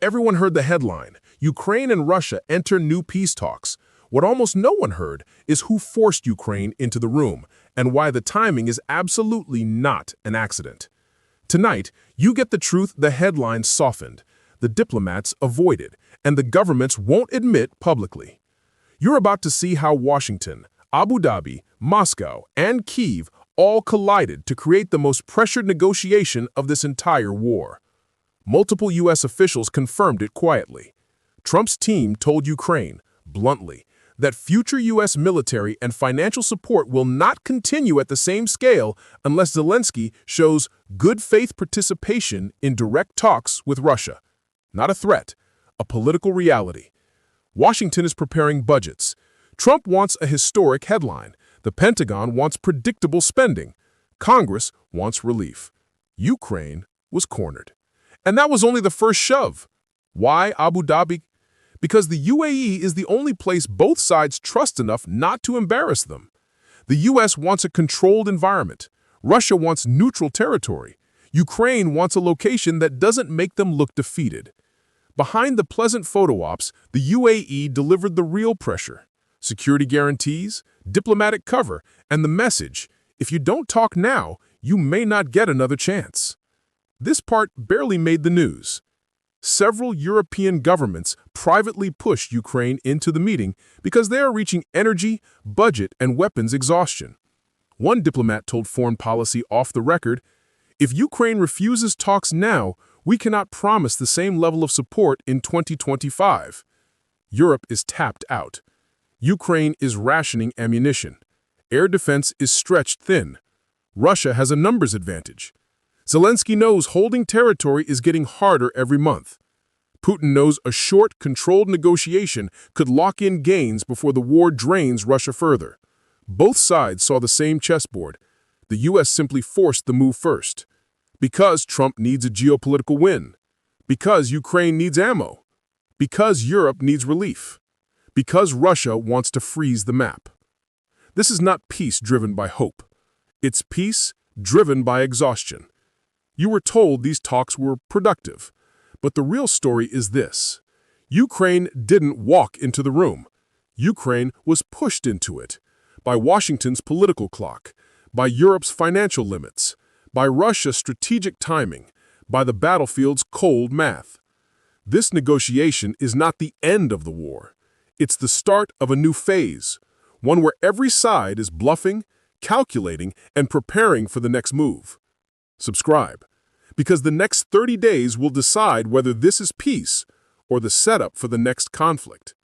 Everyone heard the headline, Ukraine and Russia enter new peace talks. What almost no one heard is who forced Ukraine into the room and why the timing is absolutely not an accident. Tonight, you get the truth the headline softened, the diplomats avoided, and the governments won't admit publicly. You're about to see how Washington, Abu Dhabi, Moscow, and Kyiv all collided to create the most pressured negotiation of this entire war. Multiple U.S. officials confirmed it quietly. Trump's team told Ukraine, bluntly, that future U.S. military and financial support will not continue at the same scale unless Zelensky shows good faith participation in direct talks with Russia. Not a threat, a political reality. Washington is preparing budgets. Trump wants a historic headline. The Pentagon wants predictable spending. Congress wants relief. Ukraine was cornered. And that was only the first shove. Why Abu Dhabi? Because the UAE is the only place both sides trust enough not to embarrass them. The US wants a controlled environment. Russia wants neutral territory. Ukraine wants a location that doesn't make them look defeated. Behind the pleasant photo ops, the UAE delivered the real pressure. Security guarantees, diplomatic cover, and the message, if you don't talk now, you may not get another chance. This part barely made the news. Several European governments privately pushed Ukraine into the meeting because they are reaching energy, budget, and weapons exhaustion. One diplomat told Foreign Policy off the record, "If Ukraine refuses talks now, we cannot promise the same level of support in 2025. Europe is tapped out. Ukraine is rationing ammunition. Air defense is stretched thin. Russia has a numbers advantage. Zelensky knows holding territory is getting harder every month. Putin knows a short, controlled negotiation could lock in gains before the war drains Russia further. Both sides saw the same chessboard. The U.S. simply forced the move first. Because Trump needs a geopolitical win. Because Ukraine needs ammo. Because Europe needs relief. Because Russia wants to freeze the map. This is not peace driven by hope. It's peace driven by exhaustion. You were told these talks were productive, but the real story is this. Ukraine didn't walk into the room. Ukraine was pushed into it by Washington's political clock, by Europe's financial limits, by Russia's strategic timing, by the battlefield's cold math. This negotiation is not the end of the war. It's the start of a new phase, one where every side is bluffing, calculating, and preparing for the next move. Subscribe, because the next 30 days will decide whether this is peace or the setup for the next conflict.